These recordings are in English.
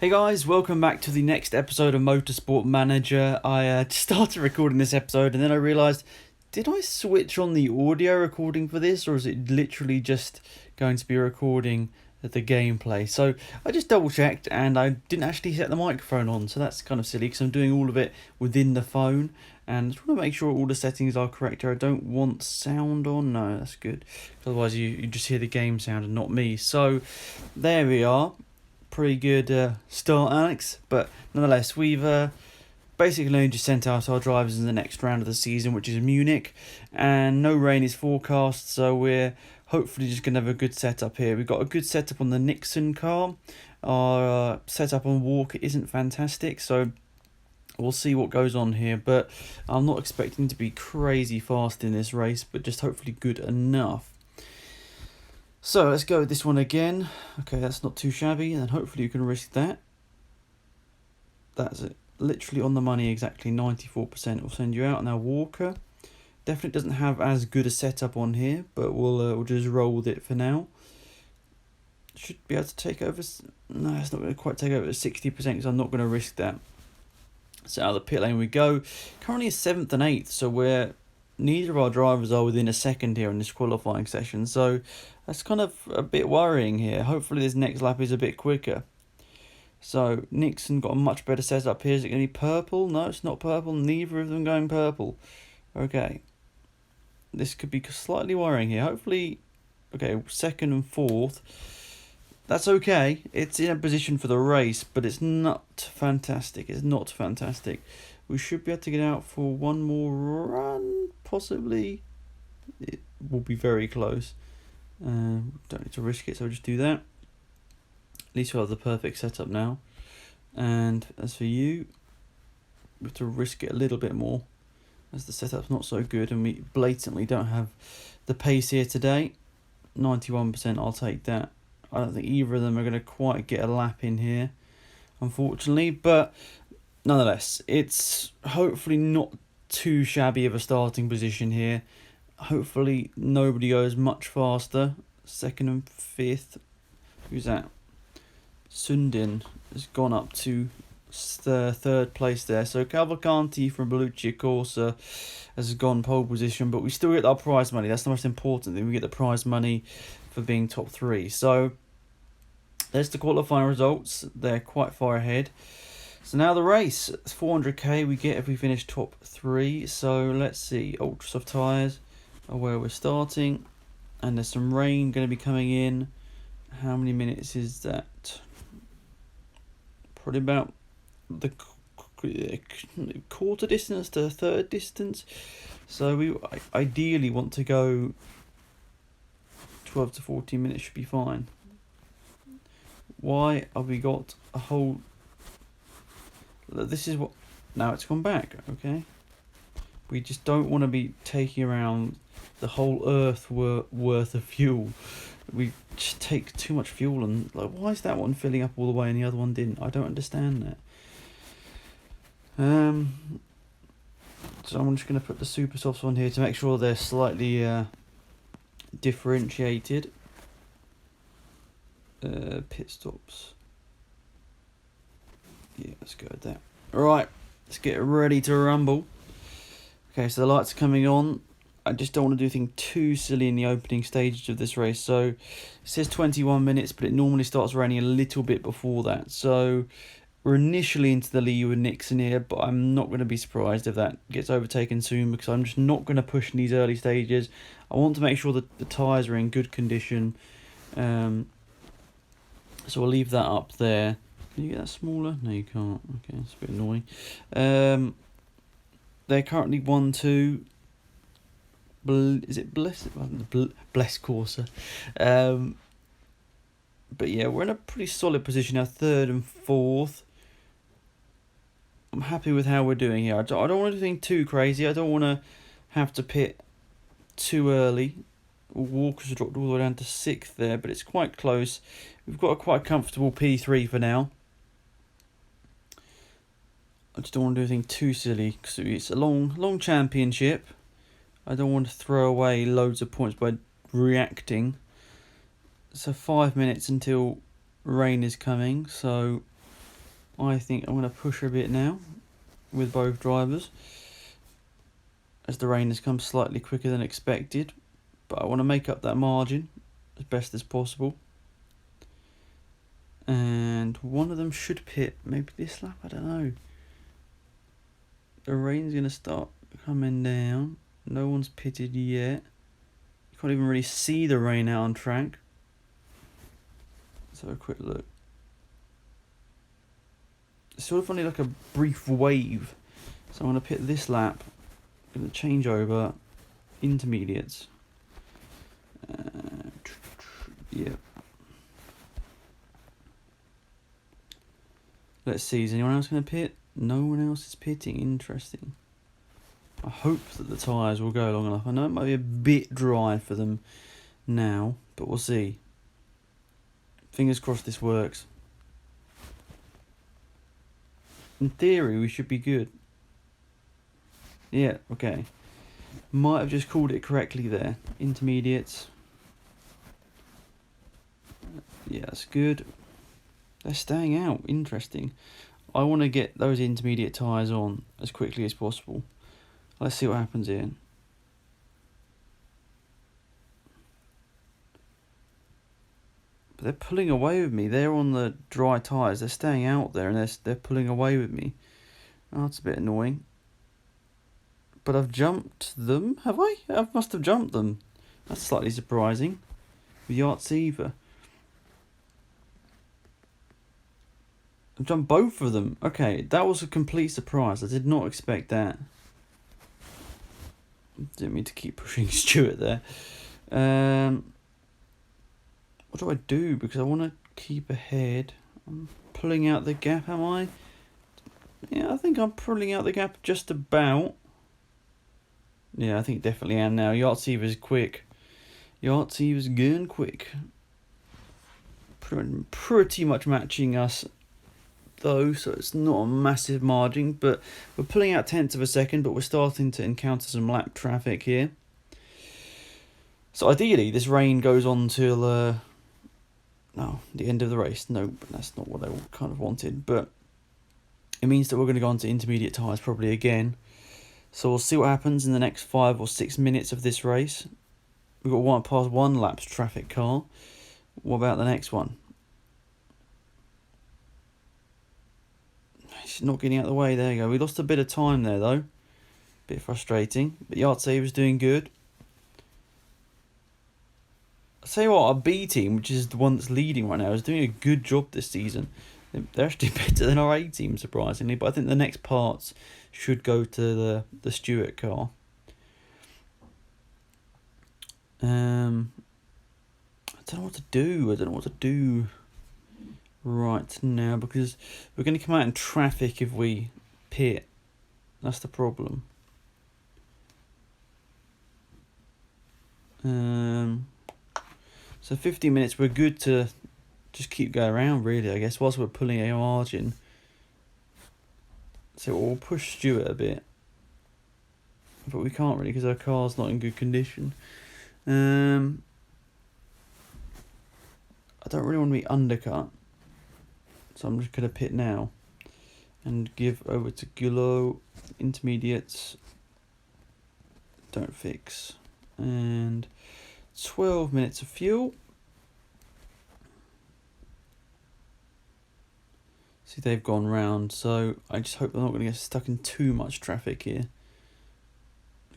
Hey guys, welcome back to the next episode of Motorsport Manager. I started recording this episode and then I realised, did I switch on the audio recording for this, or is it literally just going to be recording the gameplay? So I just double checked and I didn't actually set the microphone on, so that's kind of silly because I'm doing all of it within the phone and I just want to make sure all the settings are correct here. I don't want sound on, no, that's good, otherwise you just hear the game sound and not me. So there we are. Pretty good start, Alex, but nonetheless we've basically only just sent out our drivers in the next round of the season, which is Munich, and no rain is forecast, so we're hopefully just going to have a good setup here. We've got a good setup on the Nixon car. Our setup on Walker isn't fantastic, so we'll see what goes on here, but I'm not expecting to be crazy fast in this race, but just hopefully good enough. So let's go with this one again. Okay, that's not too shabby, and hopefully you can risk that. That's it. Literally on the money, exactly 94% will send you out. Now Walker definitely doesn't have as good a setup on here, but we'll just roll with it for now. Should be able to take over. No, it's not going to quite take over 60% because I'm not going to risk that. So out of the pit lane we go. Currently 7th and 8th, so neither of our drivers are within a second here in this qualifying session, so that's kind of a bit worrying here. Hopefully this next lap is a bit quicker. So Nixon got a much better setup here. Is it going to be purple? No, it's not purple. Neither of them going purple. Okay. This could be slightly worrying here. Hopefully, okay, 2nd and 4th. That's okay. It's in a position for the race, but it's not fantastic. It's not fantastic. We should be able to get out for one more run, possibly. It will be very close. Don't need to risk it, so I'll just do that. At least we'll have the perfect setup now. And as for you, we have to risk it a little bit more, as the setup's not so good and we blatantly don't have the pace here today. 91%, I'll take that. I don't think either of them are going to quite get a lap in here, unfortunately, but nonetheless, it's hopefully not too shabby of a starting position here. Hopefully nobody goes much faster. 2nd and 5th. Who's that? Sundin has gone up to 3rd place there. So Cavalcanti from Bellucci Corsa has gone pole position, but we still get our prize money. That's the most important thing. We get the prize money for being top 3. So there's the qualifying results. They're quite far ahead. So now the race. It's 400k we get if we finish top 3. So let's see. Ultra soft tyres are where we're starting. And there's some rain going to be coming in. How many minutes is that? Probably about the quarter distance to third distance. So we ideally want to go 12 to 14 minutes should be fine. Why have we got a whole... This is what... Now it's gone back, okay? We just don't want to be taking around the whole earth worth of fuel. We just take too much fuel, and like, why is that one filling up all the way and the other one didn't? I don't understand that. So I'm just going to put the super softs on here to make sure they're slightly differentiated. Pit stops. Yeah, let's go with that. Alright, let's get ready to rumble. Okay, so the lights are coming on. I just don't want to do anything too silly in the opening stages of this race. So it says 21 minutes, but it normally starts raining a little bit before that. So we're initially into the lead with Nixon here, but I'm not going to be surprised if that gets overtaken soon, because I'm just not going to push in these early stages. I want to make sure that the tyres are in good condition. So we'll leave that up there. Can you get that smaller? No, you can't. Okay, it's a bit annoying. They're currently 1-2. Is it Bless Corsa? But yeah, we're in a pretty solid position now, 3rd and 4th. I'm happy with how we're doing here. I don't want to do anything too crazy. I don't want to have to pit too early. Walker's dropped all the way down to 6th there, but it's quite close. We've got a quite comfortable P3 for now. I just don't want to do anything too silly because it's a long championship. I don't want to throw away loads of points by reacting. So 5 minutes until rain is coming, so I think I'm going to push a bit now with both drivers, as the rain has come slightly quicker than expected, but I want to make up that margin as best as possible. And one of them should pit, maybe this lap, I don't know. The rain's going to start coming down. No one's pitted yet. You can't even really see the rain out on track. Let's have a quick look. It's sort of only like a brief wave. So I'm going to pit this lap. I'm going to change over intermediates. Yeah. Let's see, is anyone else going to pit? No one else is pitting. Interesting. I hope that the tyres will go long enough. I know it might be a bit dry for them now, but we'll see. Fingers crossed this works. In theory, we should be good. Yeah, okay. Might have just called it correctly there. Intermediates. Yeah, that's good. They're staying out. Interesting. I want to get those intermediate tyres on as quickly as possible. Let's see what happens here. But they're pulling away with me. They're on the dry tyres. They're staying out there and they're pulling away with me. Oh, that's a bit annoying. But I've jumped them, have I? I must have jumped them. That's slightly surprising. With Yartsiva. I've jumped both of them. Okay, that was a complete surprise. I did not expect that. Didn't mean to keep pushing Stuart there. What do I do? Because I want to keep ahead. I'm pulling out the gap, am I? Yeah, I think I'm pulling out the gap just about. Yeah, I think definitely am now. Yartsiva's quick. Yartsiva's going quick. Pretty much matching us though, so it's not a massive margin, but we're pulling out tenths of a second, but we're starting to encounter some lap traffic here. So ideally this rain goes on till the end of the race. No, but that's not what I kind of wanted, but it means that we're going to go on to intermediate tyres probably again. So we'll see what happens in the next 5 or 6 minutes of this race. We've got past one lap's traffic car. What about the next one? She's not getting out of the way. There you go. We lost a bit of time there, though. Bit frustrating. But Yartsiva's doing good. I'll tell you what, our B team, which is the one that's leading right now, is doing a good job this season. They're actually better than our A team, surprisingly. But I think the next parts should go to the Stewart car. I don't know what to do. Right now, because we're going to come out in traffic if we pit. That's the problem. So 15 minutes, we're good to just keep going around, really, I guess, whilst we're pulling a margin. So we'll push Stuart a bit. But we can't really, because our car's not in good condition. I don't really want to be undercut. So I'm just going to pit now and give over to Gullo. Intermediates, don't fix. And 12 minutes of fuel. See, they've gone round, so I just hope they're not going to get stuck in too much traffic here.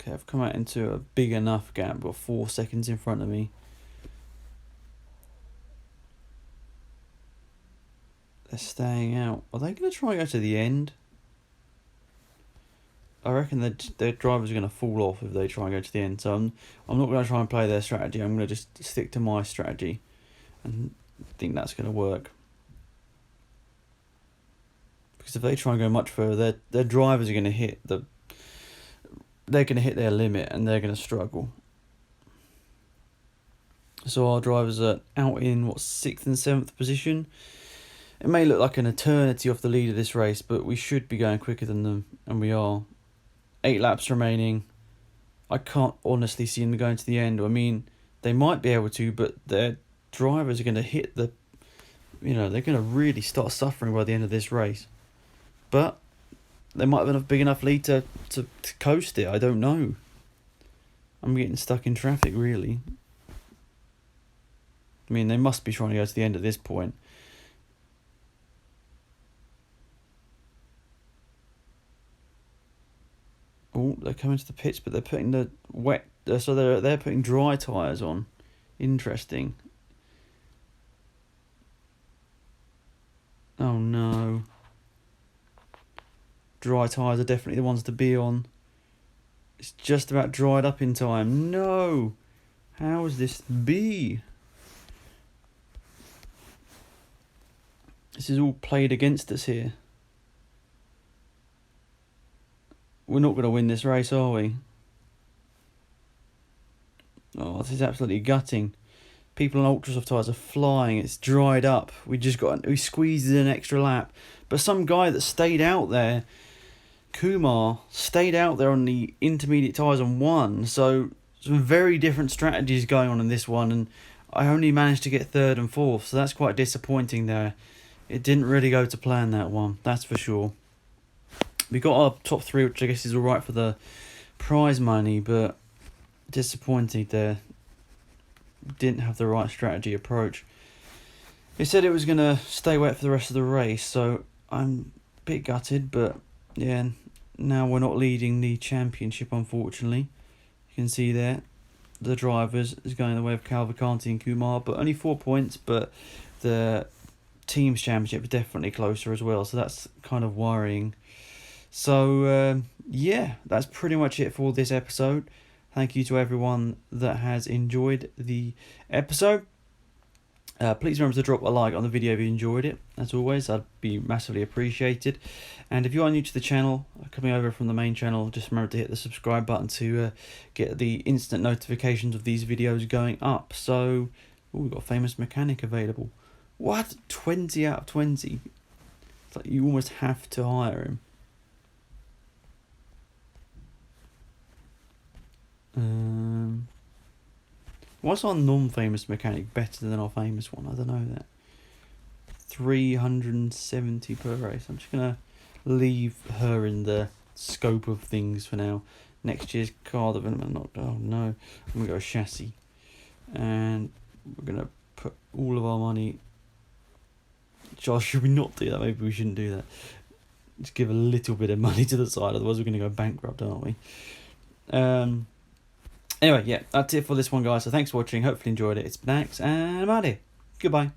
Okay, I've come out into a big enough gap, got 4 seconds in front of me. They're staying out. Are they going to try and go to the end? I reckon that their drivers are going to fall off if they try and go to the end. So I'm not going to try and play their strategy. I'm going to just stick to my strategy. And think that's going to work. Because if they try and go much further, their drivers are going to hit they're going to hit their limit and they're going to struggle. So our drivers are out in 6th and 7th position. It may look like an eternity off the lead of this race, but we should be going quicker than them, and we are. 8 laps remaining. I can't honestly see them going to the end. I mean, they might be able to, but their drivers are going to hit they're going to really start suffering by the end of this race. But they might have a big enough lead to coast it. I don't know. I'm getting stuck in traffic, really. I mean, they must be trying to go to the end at this point. Oh, they're coming to the pits, but they're putting the wet. So they're putting dry tyres on. Interesting. Oh no. Dry tyres are definitely the ones to be on. It's just about dried up in time. No! How is this be? This is all played against us here. We're not going to win this race, are we? Oh, this is absolutely gutting. People on Ultrasoft tyres are flying. It's dried up. We squeezed an extra lap. But some guy that stayed out there, Kumar, stayed out there on the intermediate tyres and won. So some very different strategies going on in this one. And I only managed to get third and fourth. So that's quite disappointing there. It didn't really go to plan, that one. That's for sure. We got our top three, which I guess is alright for the prize money. But disappointing there. Didn't have the right strategy approach. It said it was going to stay wet for the rest of the race, so I'm a bit gutted, but yeah, now we're not leading the championship, unfortunately. You can see there, the drivers is going the way of Cavalcanti and Kumar, but only 4 points, but the team's championship is definitely closer as well, so that's kind of worrying. So, yeah, that's pretty much it for this episode. Thank you to everyone that has enjoyed the episode. Please remember to drop a like on the video if you enjoyed it. As always, I'd be massively appreciated. And if you are new to the channel, coming over from the main channel, just remember to hit the subscribe button to get the instant notifications of these videos going up. So, we've got Famous Mechanic available. What? 20 out of 20? It's like you almost have to hire him. What's our non-famous mechanic better than our famous one? I don't know that. 370 per race. I'm just going to leave her in the scope of things for now. Next year's car development, oh no. I'm going to go chassis. And we're going to put all of our money... Josh, should we not do that? Maybe we shouldn't do that. Just give a little bit of money to the side, otherwise we're going to go bankrupt, aren't we? Anyway, yeah, that's it for this one, guys. So thanks for watching. Hopefully enjoyed it. It's been Axe, and I'm out of here. Goodbye.